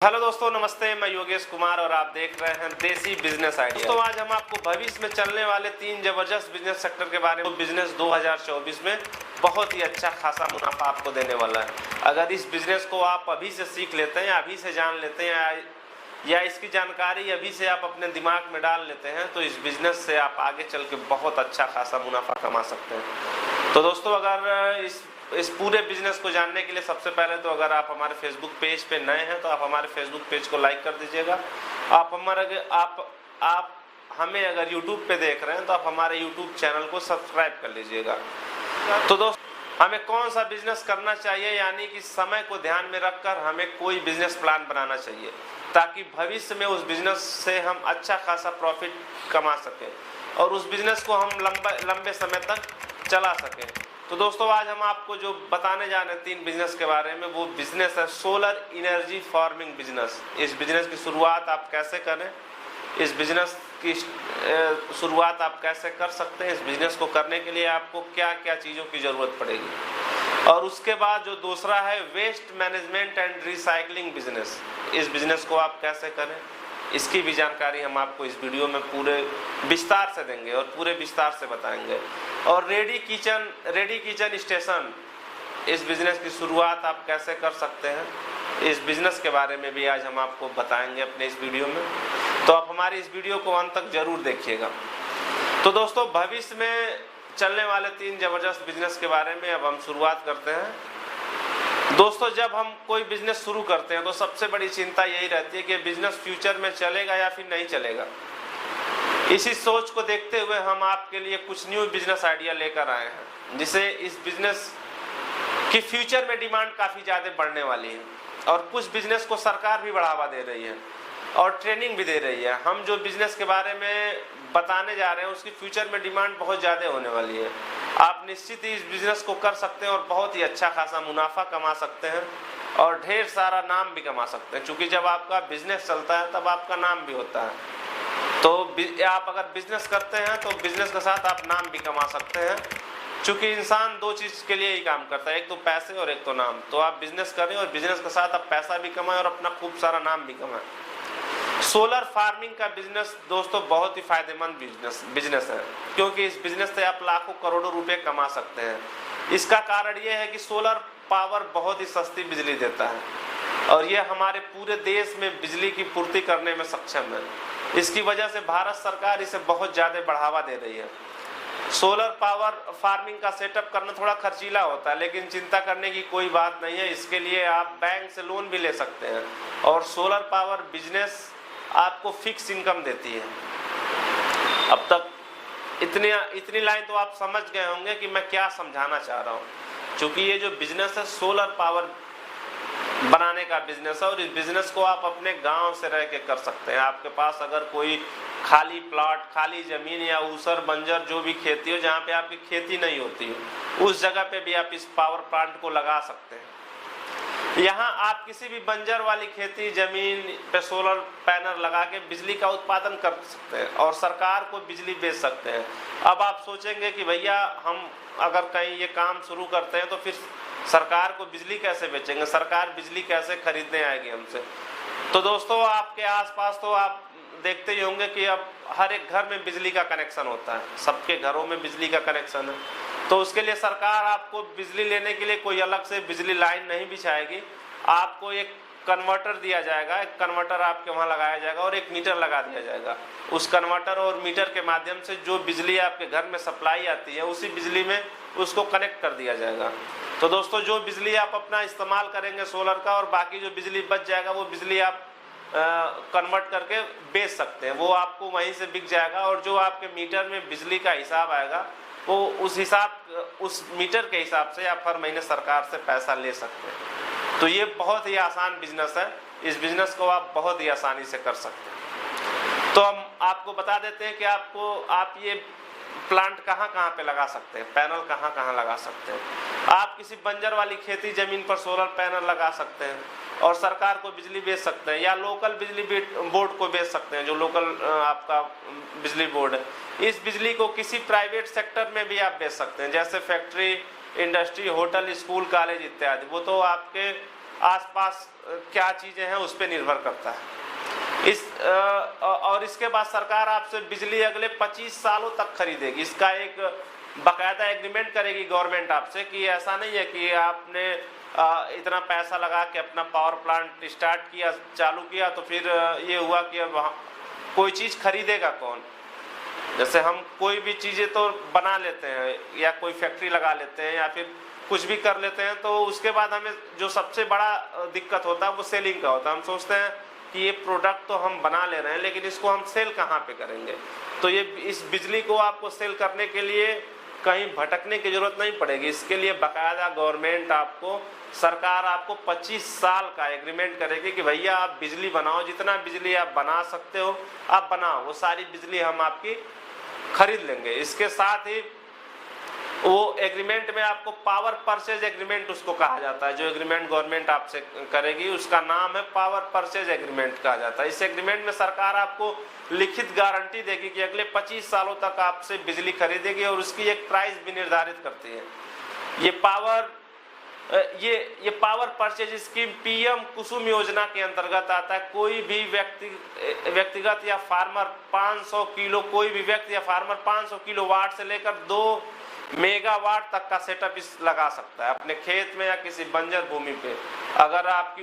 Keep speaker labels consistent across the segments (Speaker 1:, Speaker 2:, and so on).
Speaker 1: Hello दोस्तों, नमस्ते। मैं योगेश कुमार और आप देख रहे हैं देसी बिजनेस आइडिया। दोस्तों, आज हम आपको भविष्य में चलने वाले 3 जबरदस्त बिजनेस सेक्टर के बारे में, बिजनेस 2024 में बहुत ही अच्छा खासा मुनाफा आपको देने वाला है। अगर इस बिजनेस को आप अभी से सीख लेते हैं, अभी से जान लेते हैं या इसकी जानकारी अभी से आप अपने दिमाग में डाल लेते हैं, तो इस बिजनेस से आप आगे चल के बहुत अच्छा खासा मुनाफा कमा सकते हैं। तो दोस्तों, अगर इस पूरे बिजनेस को जानने के लिए सबसे पहले तो अगर आप हमारे फेसबुक पेज पे नए हैं तो आप हमारे फेसबुक पेज को लाइक कर दीजिएगा। आप हमें अगर यूट्यूब पे देख रहे हैं तो आप हमारे यूट्यूब चैनल को सब्सक्राइब कर लीजिएगा। तो दोस्तों, हमें कौन सा बिजनेस करना चाहिए, यानी कि समय को ध्यान में रखकर हमें कोई बिजनेस प्लान बनाना चाहिए ताकि भविष्य में उस बिजनेस से हम अच्छा खासा प्रॉफिट कमा सकें और उस बिजनेस को हम लंबे समय तक चला सकें। तो दोस्तों, आज हम आपको जो बताने जा रहे हैं 3 बिजनेस के बारे में, वो बिजनेस है सोलर एनर्जी फार्मिंग बिजनेस। इस बिजनेस की शुरुआत आप कैसे करें, इस बिजनेस की शुरुआत आप कैसे कर सकते हैं, इस बिजनेस को करने के लिए आपको क्या क्या चीज़ों की ज़रूरत पड़ेगी। और उसके बाद जो दूसरा है waste management and recycling business, इस बिजनेस को आप कैसे करें, इसकी भी जानकारी हम आपको इस वीडियो में पूरे विस्तार से देंगे और पूरे विस्तार से बताएंगे। और रेडी किचन स्टेशन, इस बिजनेस की शुरुआत आप कैसे कर सकते हैं, इस बिजनेस के बारे में भी आज हम आपको बताएंगे अपने इस वीडियो में। तो आप हमारी इस वीडियो को अंत तक जरूर देखिएगा। तो दोस्तों, भविष्य में चलने वाले 3 जबरदस्त बिजनेस के बारे में अब हम शुरुआत करते हैं। दोस्तों, जब हम कोई बिजनेस शुरू करते हैं तो सबसे बड़ी चिंता यही रहती है कि बिजनेस फ्यूचर में चलेगा या फिर नहीं चलेगा। इसी सोच को देखते हुए हम आपके लिए कुछ न्यू बिजनेस आइडिया लेकर आए हैं, जिसे इस बिजनेस की फ्यूचर में डिमांड काफ़ी ज़्यादा बढ़ने वाली है और कुछ बिजनेस को सरकार भी बढ़ावा दे रही है और ट्रेनिंग भी दे रही है। हम जो बिजनेस के बारे में बताने जा रहे हैं उसकी फ्यूचर में डिमांड बहुत ज़्यादा होने वाली है। आप निश्चित ही इस बिजनेस को कर सकते हैं और बहुत ही अच्छा खासा मुनाफा कमा सकते हैं और ढेर सारा नाम भी कमा सकते हैं, क्योंकि जब आपका बिजनेस चलता है तब आपका नाम भी होता है। तो आप अगर बिजनेस करते हैं तो बिजनेस के साथ आप नाम भी कमा सकते हैं, क्योंकि इंसान 2 चीज़ के लिए ही काम करता है, एक तो पैसे और एक तो नाम। तो आप बिजनेस करें और बिजनेस के साथ आप पैसा भी कमाएं और अपना खूब सारा नाम भी कमाएं। सोलर फार्मिंग का बिजनेस दोस्तों बहुत ही फायदेमंद बिजनेस है, क्योंकि इस बिजनेस से आप लाखों करोड़ों रुपए कमा सकते हैं। इसका कारण यह है कि सोलर पावर बहुत ही सस्ती बिजली देता है और यह हमारे पूरे देश में बिजली की पूर्ति करने में सक्षम है। इसकी वजह से भारत सरकार इसे बहुत ज़्यादा बढ़ावा दे रही है। सोलर पावर फार्मिंग का सेटअप करना थोड़ा खर्चीला होता है, लेकिन चिंता करने की कोई बात नहीं है। इसके लिए आप बैंक से लोन भी ले सकते हैं और सोलर पावर बिजनेस आपको फिक्स इनकम देती है। अब तक इतनी लाइन तो आप समझ गए होंगे कि मैं क्या समझाना चाह रहा हूँ, क्योंकि ये जो बिजनेस है सोलर पावर बनाने का बिजनेस है और इस बिजनेस को आप अपने गांव से रह के कर सकते हैं। आपके पास अगर कोई खाली प्लॉट, खाली जमीन या ऊसर बंजर जो भी खेती हो, जहाँ पे आपकी खेती नहीं होती है, उस जगह पे भी आप इस पावर प्लांट को लगा सकते हैं। यहाँ आप किसी भी बंजर वाली खेती जमीन पे सोलर पैनल लगा के बिजली का उत्पादन कर सकते हैं और सरकार को बिजली बेच सकते हैं। अब आप सोचेंगे कि भैया हम अगर कहीं ये काम शुरू करते हैं तो फिर सरकार को बिजली कैसे बेचेंगे, सरकार बिजली कैसे खरीदने आएगी हमसे। तो दोस्तों, आपके आसपास तो आप देखते ही होंगे कि अब हर एक घर में बिजली का कनेक्शन होता है, सबके घरों में बिजली का कनेक्शन है। तो उसके लिए सरकार आपको बिजली लेने के लिए कोई अलग से बिजली लाइन नहीं बिछाएगी, आपको एक कन्वर्टर दिया जाएगा, एक कन्वर्टर आपके वहाँ लगाया जाएगा और एक मीटर लगा दिया जाएगा। उस कन्वर्टर और मीटर के माध्यम से जो बिजली आपके घर में सप्लाई आती है, उसी बिजली में उसको कनेक्ट कर दिया जाएगा। तो दोस्तों, जो बिजली आप अपना इस्तेमाल करेंगे सोलर का, और बाकी जो बिजली बच जाएगा वो बिजली आप कन्वर्ट करके बेच सकते हैं, वो आपको वहीं से बिक जाएगा। और जो आपके मीटर में बिजली का हिसाब आएगा वो उस मीटर के हिसाब से आप हर महीने सरकार से पैसा ले सकते हैं। तो ये बहुत ही आसान बिजनेस है, इस बिजनेस को आप बहुत ही आसानी से कर सकते हैं। तो हम आपको बता देते हैं कि आप ये प्लांट कहाँ पे लगा सकते हैं, पैनल कहाँ लगा सकते हैं। आप किसी बंजर वाली खेती जमीन पर सोलर पैनल लगा सकते हैं और सरकार को बिजली बेच सकते हैं, या लोकल बिजली बोर्ड को बेच सकते हैं, जो लोकल आपका बिजली बोर्ड है। इस बिजली को किसी प्राइवेट सेक्टर में भी आप बेच सकते हैं, जैसे factory, industry, hotel, school, college इत्यादि। वो तो आपके आसपास क्या चीज़ें हैं उस पर निर्भर करता है। और इसके बाद सरकार आपसे बिजली अगले 25 सालों तक खरीदेगी। इसका एक बाकायदा एग्रीमेंट करेगी गवर्नमेंट आपसे कि ऐसा नहीं है कि आपने इतना पैसा लगा के अपना पावर प्लांट स्टार्ट किया, चालू किया, तो फिर ये हुआ कि अब कोई चीज़ खरीदेगा कौन। जैसे हम कोई भी चीज़ें तो बना लेते हैं या कोई फैक्ट्री लगा लेते हैं या फिर कुछ भी कर लेते हैं, तो उसके बाद हमें जो सबसे बड़ा दिक्कत होता है वो सेलिंग का होता है। हम सोचते हैं कि ये प्रोडक्ट तो हम बना ले रहे हैं लेकिन इसको हम सेल कहाँ पे करेंगे। तो ये इस बिजली को आपको सेल करने के लिए कहीं भटकने की जरूरत नहीं पड़ेगी। इसके लिए बाकायदा गवर्नमेंट आपको, सरकार आपको 25 साल का एग्रीमेंट करेगी कि भैया आप बिजली बनाओ, जितना बिजली आप बना सकते हो आप बनाओ, वो सारी बिजली हम आपकी खरीद लेंगे। इसके साथ ही वो एग्रीमेंट में आपको पावर परचेज एग्रीमेंट उसको कहा जाता है। जो एग्रीमेंट गवर्नमेंट आपसे करेगी उसका नाम है पावर परचेज एग्रीमेंट कहा जाता है। इस एग्रीमेंट में सरकार आपको लिखित गारंटी देगी कि अगले 25 सालों तक आपसे बिजली खरीदेगी और उसकी एक प्राइस भी निर्धारित करती है। ये पावर परचेज स्कीम पीएम कुसुम योजना के अंतर्गत आता है। कोई भी व्यक्तिगत या फार्मर 500 किलो, कोई भी व्यक्ति या फार्मर 500 किलोवाट से लेकर 2 मेगावाट तक का सेटअप लगा सकता है अपने खेत में या किसी बंजर भूमि पे। अगर आपकी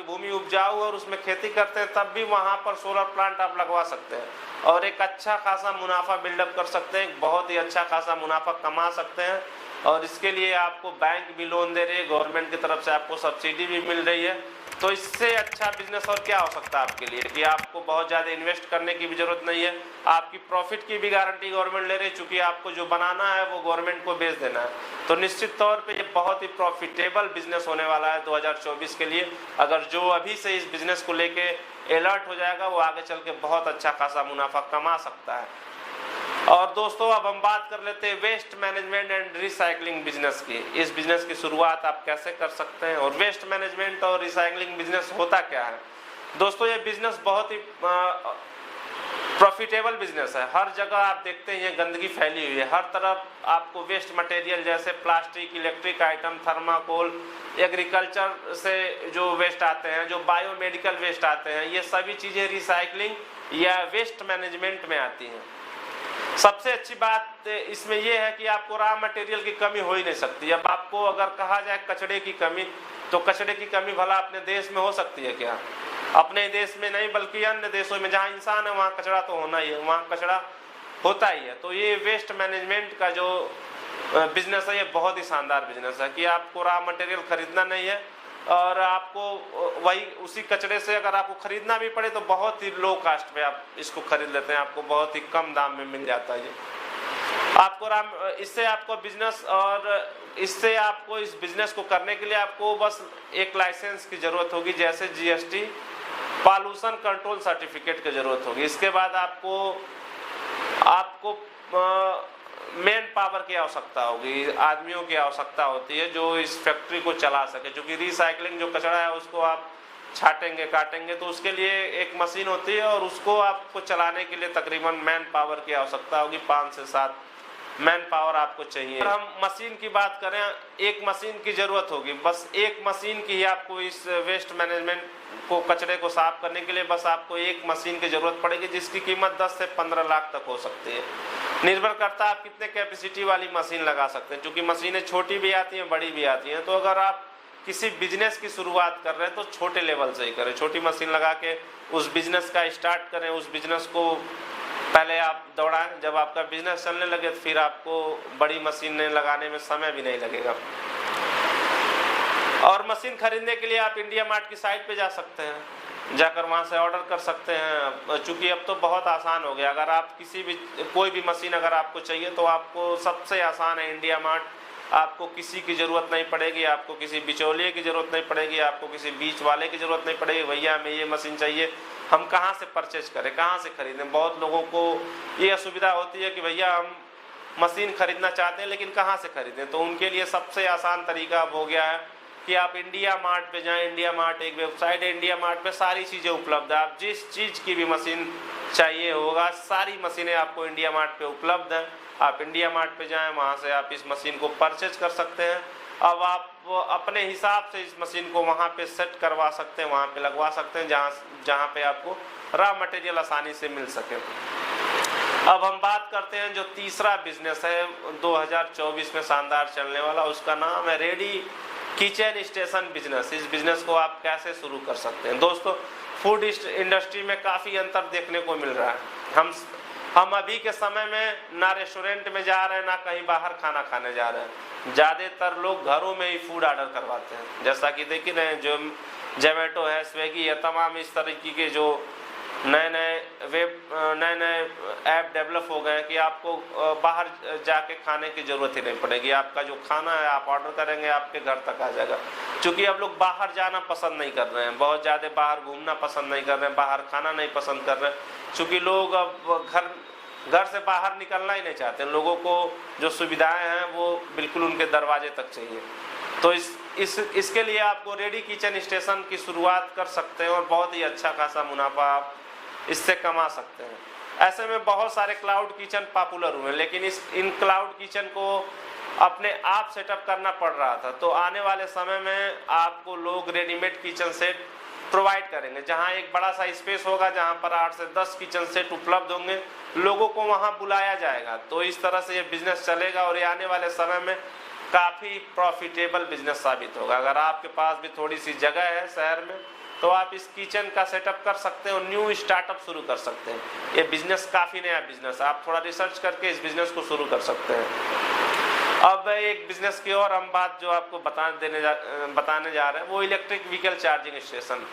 Speaker 1: भूमि उपजाऊ और उसमें खेती करते हैं तब भी वहां पर सोलर प्लांट आप लगवा सकते हैं और एक अच्छा खासा मुनाफा बिल्डअप कर सकते हैं, बहुत ही अच्छा खासा मुनाफा कमा सकते हैं। और इसके लिए आपको बैंक भी लोन दे रही है, गवर्नमेंट की तरफ से आपको सब्सिडी भी मिल रही है। तो इससे अच्छा बिजनेस और क्या हो सकता है आपके लिए कि आपको बहुत ज़्यादा इन्वेस्ट करने की भी जरूरत नहीं है, आपकी प्रॉफिट की भी गारंटी गवर्नमेंट ले रही है, चूँकि आपको जो बनाना है वो गवर्नमेंट को बेच देना है। तो निश्चित तौर पे ये बहुत ही प्रॉफिटेबल बिजनेस होने वाला है 2024 के लिए। अगर जो अभी से इस बिजनेस को लेके अलर्ट हो जाएगा वो आगे चल के बहुत अच्छा खासा मुनाफा कमा सकता है। और दोस्तों अब हम बात कर लेते हैं waste management and recycling business की। इस बिजनेस की शुरुआत आप कैसे कर सकते हैं और वेस्ट मैनेजमेंट और रिसाइकलिंग बिजनेस होता क्या है। दोस्तों ये बिजनेस बहुत ही प्रॉफिटेबल बिजनेस है। हर जगह आप देखते हैं ये गंदगी फैली हुई है, हर तरफ आपको वेस्ट मटेरियल जैसे plastic, electric item, thermocol, agriculture से जो वेस्ट आते हैं, जो बायोमेडिकल वेस्ट आते हैं, ये सभी चीज़ें रिसाइकलिंग या वेस्ट मैनेजमेंट में आती हैं। सबसे अच्छी बात इसमें यह है कि आपको रॉ मटेरियल की कमी हो ही नहीं सकती। अब आपको अगर कहा जाए कचड़े की कमी, तो कचड़े की कमी भला अपने देश में हो सकती है क्या? अपने देश में नहीं बल्कि अन्य देशों में जहां इंसान है वहां कचड़ा तो होना ही है, वहां कचड़ा होता ही है। तो ये वेस्ट मैनेजमेंट का जो बिजनेस है ये बहुत ही शानदार बिजनेस है कि आपको रॉ मटेरियल खरीदना नहीं है और आपको वही उसी कचड़े से अगर आपको खरीदना भी पड़े तो बहुत ही लो कास्ट पे आप इसको खरीद लेते हैं, आपको बहुत ही कम दाम में मिल जाता है। इससे आपको बिजनेस और इससे आपको इस बिजनेस को करने के लिए आपको बस एक लाइसेंस की जरूरत होगी, जैसे जीएसटी पॉल्यूशन कंट्रोल सर्टिफिकेट की जरूरत होगी। इसके बाद आपको मेन पावर की आवश्यकता होगी, आदमियों की आवश्यकता होती है जो इस फैक्ट्री को चला सके। क्योंकि रिसाइकलिंग जो कचरा है उसको आप छाटेंगे, काटेंगे, तो उसके लिए एक मशीन होती है और उसको आपको चलाने के लिए तकरीबन मैन पावर की आवश्यकता होगी, 5 से 7 मैन पावर आपको चाहिए। अगर हम मशीन की बात करें, एक मशीन की जरूरत होगी, बस एक मशीन की ही आपको इस वेस्ट मैनेजमेंट को, कचरे को साफ करने के लिए बस आपको एक मशीन की जरूरत पड़ेगी, जिसकी कीमत 10 से 15 लाख तक हो सकती है। निर्भर करता है आप कितने कैपेसिटी वाली मशीन लगा सकते हैं, क्योंकि मशीनें छोटी भी आती हैं, बड़ी भी आती हैं। तो अगर आप किसी बिजनेस की शुरुआत कर रहे हैं तो छोटे लेवल से ही करें, छोटी मशीन लगा के उस बिजनेस का स्टार्ट करें। उस बिजनेस को पहले आप दौड़ाएं, जब आपका बिजनेस चलने लगे तो फिर आपको बड़ी मशीनें लगाने में समय भी नहीं लगेगा। और मशीन खरीदने के लिए आप इंडिया मार्ट की साइट पे जा सकते हैं, जाकर वहां से ऑर्डर कर सकते हैं। चूंकि अब तो बहुत आसान हो गया, अगर आप कोई भी मशीन अगर आपको चाहिए तो आपको सबसे आसान है इंडिया मार्ट। आपको किसी की ज़रूरत नहीं पड़ेगी, आपको किसी बिचौलिए की ज़रूरत नहीं पड़ेगी, आपको किसी बीच वाले की ज़रूरत नहीं पड़ेगी। भैया हमें ये मशीन चाहिए, हम कहाँ से परचेज करें, कहाँ से खरीदें। बहुत लोगों को ये असुविधा होती है कि भैया हम मशीन खरीदना चाहते हैं लेकिन कहाँ से खरीदें। तो उनके लिए सबसे आसान तरीका अब हो गया है कि आप इंडिया मार्ट पे जाएं। इंडिया मार्ट एक वेबसाइट है, इंडिया मार्ट पे सारी चीज़ें उपलब्ध है। आप जिस चीज़ की भी मशीन चाहिए होगा, सारी मशीनें आपको इंडिया मार्ट पे उपलब्ध हैं। आप इंडिया मार्ट पे जाएं, वहाँ से आप इस मशीन को परचेज कर सकते हैं अब आप अपने हिसाब से इस मशीन को वहाँ पे सेट करवा सकते हैं, वहाँ पे लगवा सकते हैं जहाँ पे आपको रॉ मटेरियल आसानी से मिल सके। अब हम बात करते हैं जो तीसरा बिजनेस है 2024 में शानदार चलने वाला, उसका नाम है रेडी किचन स्टेशन बिजनेस। इस बिजनेस को आप कैसे शुरू कर सकते हैं? दोस्तों, फूड इंडस्ट्री में काफ़ी अंतर देखने को मिल रहा है। हम अभी के समय में ना रेस्टोरेंट में जा रहे हैं, ना कहीं बाहर खाना खाने जा रहे हैं। ज़्यादातर लोग घरों में ही फूड ऑर्डर करवाते हैं। जैसा कि देख ही रहे हैं, जो जोमेटो है, स्विगी है, तमाम इस तरीके के जो नए ऐप डेवलप हो गए हैं कि आपको बाहर जाके खाने की ज़रूरत ही नहीं पड़ेगी। आपका जो खाना है आप ऑर्डर करेंगे, आपके घर तक आ जाएगा। क्योंकि अब लोग बाहर जाना पसंद नहीं कर रहे हैं, बहुत ज़्यादा बाहर घूमना पसंद नहीं कर रहे हैं, बाहर खाना नहीं पसंद कर रहे हैं, क्योंकि लोग अब घर से बाहर निकलना ही नहीं चाहते हैं। लोगों को जो सुविधाएं हैं वो बिल्कुल उनके दरवाजे तक चाहिए। तो इसके लिए आपको रेडी किचन स्टेशन की शुरुआत कर सकते हैं और बहुत ही अच्छा खासा मुनाफा आप इससे कमा सकते हैं। ऐसे में बहुत सारे क्लाउड किचन पॉपुलर हुए, लेकिन इन क्लाउड किचन को अपने आप सेटअप करना पड़ रहा था। तो आने वाले समय में आपको लोग रेडीमेड किचन सेट प्रोवाइड करेंगे, जहां एक बड़ा सा स्पेस होगा, जहां पर 8 से 10 किचन सेट उपलब्ध होंगे, लोगों को वहां बुलाया जाएगा। तो इस तरह से ये बिजनेस चलेगा और ये आने वाले समय में काफ़ी प्रॉफिटेबल बिजनेस साबित होगा। अगर आपके पास भी थोड़ी सी जगह है शहर में, तो आप इस किचन का सेटअप कर सकते हैं और न्यू स्टार्टअप शुरू कर सकते हैं। ये बिजनेस काफ़ी नया बिजनेस है, आप थोड़ा रिसर्च करके इस बिजनेस को शुरू कर सकते हैं। अब एक बिजनेस की और हम बात जो आपको बताने जा रहे हैं, वो इलेक्ट्रिक व्हीकल चार्जिंग स्टेशन।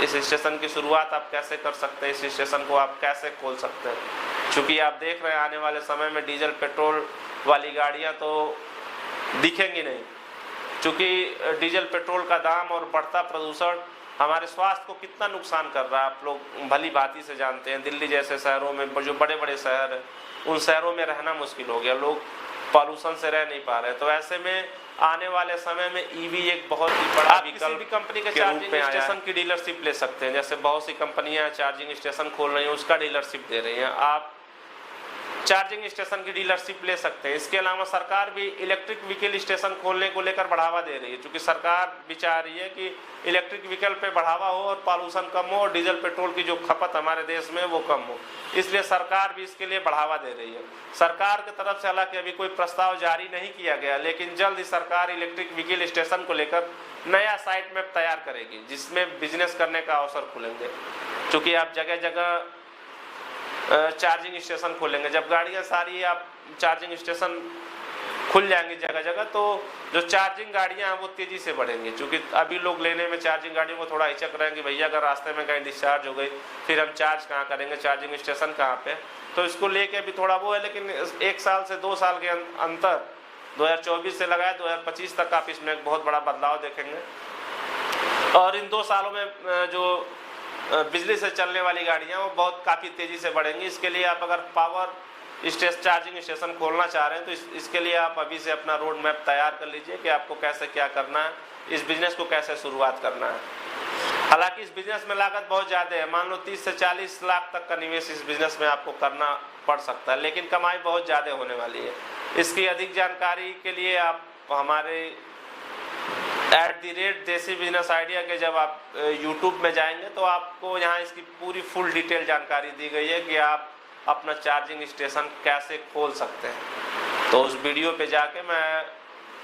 Speaker 1: इस स्टेशन की शुरुआत आप कैसे कर सकते हैं, इस स्टेशन को आप कैसे खोल सकते हैं? क्योंकि आप देख रहे हैं आने वाले समय में डीजल पेट्रोल वाली गाड़ियाँ तो दिखेंगी नहीं, क्योंकि डीजल पेट्रोल का दाम और बढ़ता प्रदूषण हमारे स्वास्थ्य को कितना नुकसान कर रहा है आप लोग भली भांति से जानते हैं। दिल्ली जैसे शहरों में, जो बड़े बड़े शहर हैं, उन शहरों में रहना मुश्किल हो गया, लोग पॉल्यूशन से रह नहीं पा रहे। तो ऐसे में आने वाले समय में ईवी एक बहुत ही बड़ा विकल्प, किसी भी कंपनी के चार्जिंग स्टेशन की डीलरशिप ले सकते हैं। जैसे बहुत सी कंपनियां चार्जिंग स्टेशन खोल रही हैं, उसका डीलरशिप दे रही हैं, आप चार्जिंग स्टेशन की डीलरशिप ले सकते हैं। इसके अलावा सरकार भी इलेक्ट्रिक व्हीकल स्टेशन खोलने को लेकर बढ़ावा दे रही है, क्योंकि सरकार भी चाह रही है कि इलेक्ट्रिक व्हीकल पे बढ़ावा हो और पॉल्यूशन कम हो और डीजल पेट्रोल की जो खपत हमारे देश में वो कम हो। इसलिए सरकार भी इसके लिए बढ़ावा दे रही है। सरकार की तरफ से हालांकि अभी कोई प्रस्ताव जारी नहीं किया गया, लेकिन जल्द ही सरकार इलेक्ट्रिक व्हीकल स्टेशन को लेकर नया साइट मैप तैयार करेगी, जिसमें बिजनेस करने का अवसर खुलेंगे। क्योंकि आप जगह जगह चार्जिंग स्टेशन खोलेंगे, जब गाड़ियां सारी आप चार्जिंग स्टेशन खुल जाएंगे जगह जगह, तो जो चार्जिंग गाड़ियां हैं वो तेजी से बढ़ेंगी। क्योंकि अभी लोग लेने में चार्जिंग गाड़ियों को थोड़ा हिचक रहे हैं कि भैया अगर रास्ते में कहीं डिस्चार्ज हो गई फिर हम चार्ज कहाँ करेंगे, चार्जिंग स्टेशन कहाँ पे। तो इसको लेके भी थोड़ा वो है, लेकिन 1 साल से 2 साल के अंतर 2024 से लगाए 2025 तक आप इसमें एक बहुत बड़ा बदलाव देखेंगे। और इन 2 सालों में जो बिजली से चलने वाली गाड़ियाँ वो बहुत काफ़ी तेज़ी से बढ़ेंगी। इसके लिए आप अगर पावर चार्जिंग स्टेशन खोलना चाह रहे हैं तो इसके लिए आप अभी से अपना रोड मैप तैयार कर लीजिए कि आपको कैसे क्या करना है, इस बिज़नेस को कैसे शुरुआत करना है। हालांकि इस बिज़नेस में लागत बहुत ज़्यादा है, मान लो 30 से 40 लाख तक का निवेश इस बिज़नेस में आपको करना पड़ सकता है, लेकिन कमाई बहुत ज़्यादा होने वाली है। इसकी अधिक जानकारी के लिए आप हमारे @देसी बिजनेस आइडिया के जब आप YouTube में जाएंगे तो आपको यहाँ इसकी पूरी फुल डिटेल जानकारी दी गई है कि आप अपना चार्जिंग स्टेशन कैसे खोल सकते हैं। तो उस वीडियो पे जाके मैं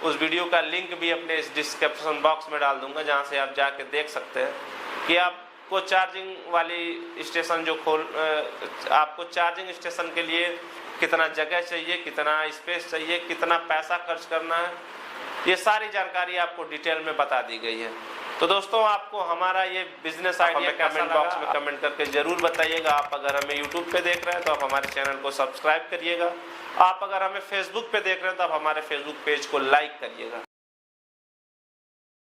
Speaker 1: उस वीडियो का लिंक भी अपने इस डिस्क्रिप्शन बॉक्स में डाल दूंगा, जहाँ से आप जाके देख सकते हैं कि आपको चार्जिंग वाली स्टेशन आपको चार्जिंग स्टेशन के लिए कितना जगह चाहिए, कितना स्पेस चाहिए, कितना पैसा खर्च करना है, ये सारी जानकारी आपको डिटेल में बता दी गई है। तो दोस्तों, आपको हमारा ये बिजनेस आइडिया कमेंट बॉक्स में कमेंट करके जरूर बताइएगा। आप अगर हमें यूट्यूब पे देख रहे हैं तो आप हमारे चैनल को सब्सक्राइब करिएगा। आप अगर हमें फेसबुक पे देख रहे हैं तो आप हमारे फेसबुक पेज को लाइक करिएगा।